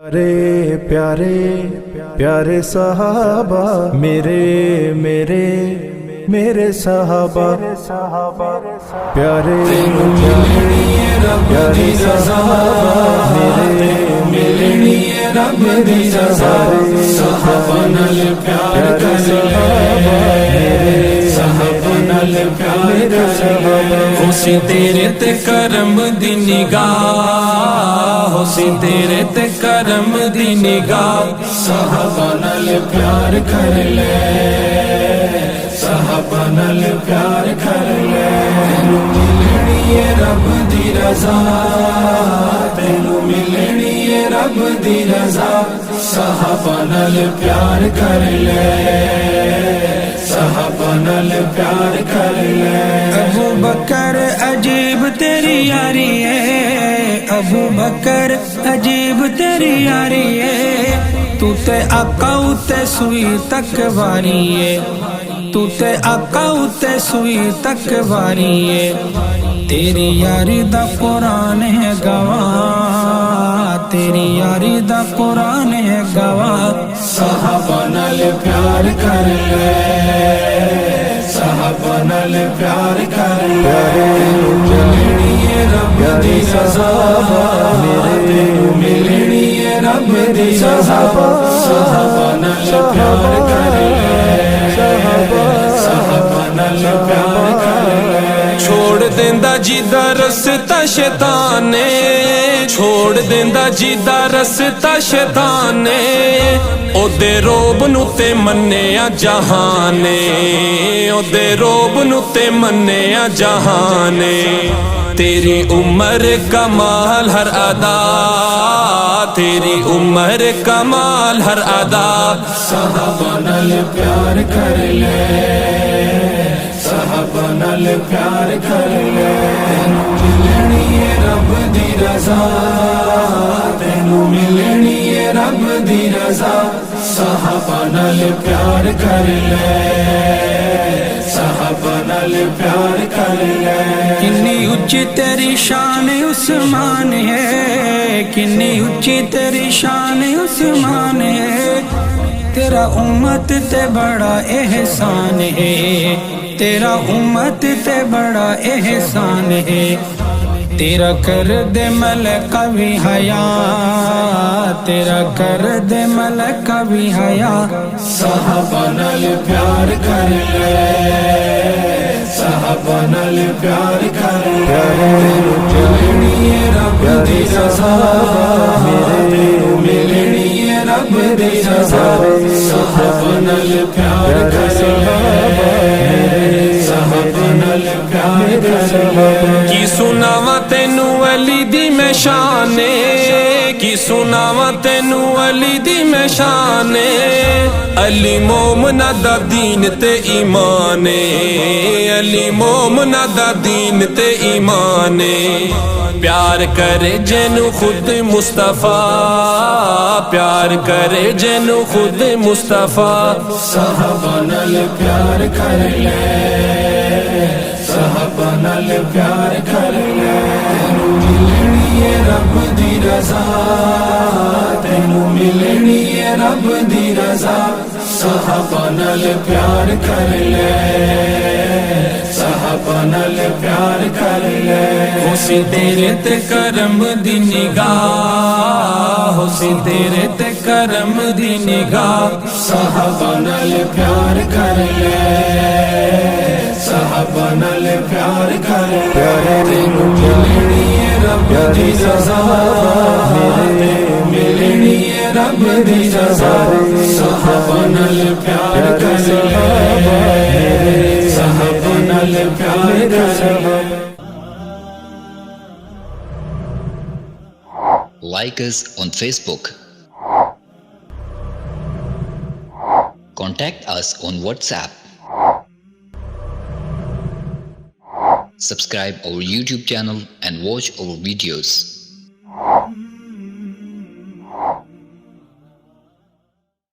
ارے پیارے پیارے صحابہ میرے میرے میرے صحابہ پیارے پیارے صحابہ میرے میرے رب دی رضا صحابہ نال پیار کر لے صحابہ نال پیار کر لے ہوسی تیرے تے کرم دی نگاہ ہوسی تیرے تے کرم دی نگاہ صحابہ نال پیار کر لے صحابہ نال پیار کر لے تینو ملنی ہے رب دی رضا تینو ملنی ہے رب دی رضا صحابہ نال پیار کر لے صحابہ نال پیار کر لے ابو بکر عجیب تیری یاری ہے ابو بکر عجیب تیری یاری ہے تو تے آقا اتے سوئی تک واری ہے تو تے آقا اتے سوئی تک واری ہے تیری یاری دا قرآن ہے گواہ تیری یاری دا قرآن ہے گواہ صحابہ نال پیار کر لے صحابہ نال پیار کر لے ملنی ہے رب دی رضا میرے ملنی ہے رب دی رضا صحابہ نال پیار کر لے صحابہ نال پیار کر لے چھوڑ دیندا جیدا رستا شیطان نے چھوڑ دیندا جیدا رستا شیطان نے او دے روب نو تے منیا جہان نے او دے روب نو تے منیا جہان نے تیری عمر کمال ہر ادا تیری عمر کمال ہر ادا صحابہ نال پیار کر لے صحابہ نال پیار کر لے تینو ملنی ہے رب دی رضا تینو ملنی ہے رب دی رضا صحابہ نال پیار کر لے صحابہ نال پیار کر لے کنی اچھی تیری شان عثمان ہے کنی اچھی تیری شان عثمان ہے تیرا امت تے بڑا احسان ہے تیرا امت تے بڑا احسان ہے تیرا کر دے ملک بھی حیا تیرا کر دے ملک بھی حیا صحابہ نال پیار کر لے صحابہ نال پیار کر لے ملنی ہے رب دی رضا میرے ملنی ہے رب دی رضا صحابہ نال پیار کر لے صحابہ نال پیار کر لے کی سناواں تینو علی دی میں شان کی سناواں تینو علی دی میں شان علی مومنا دا دین تے ایمان علی مومنا دا دین تے ایمان پیار کرے جنو خود مصطفیٰ پیار کرے جنو خود مصطفیٰ صحابہ نال پیار کر لے صحابہ نال پیار کر لے تینو ملنی ہے رب دی رضا تینو ملنی ہے رب دی رضا صحابہ نال پیار کر لے صحابہ نال پیار کر لے ہوسی تیرے تے کرم دی نگاہ ہوسی تیرے تے کرم دی نگاہ صحابہ نال پیار کر لے صحابہ نال پیار کر لے تینو ملنی ہے رب دی رضا میرے ملنی ہے رب دی رضا صحابہ نال پیار کر لے صحابہ نال پیار کر لے Like us on Facebook. Contact us on WhatsApp. Subscribe our YouTube channel and watch our videos.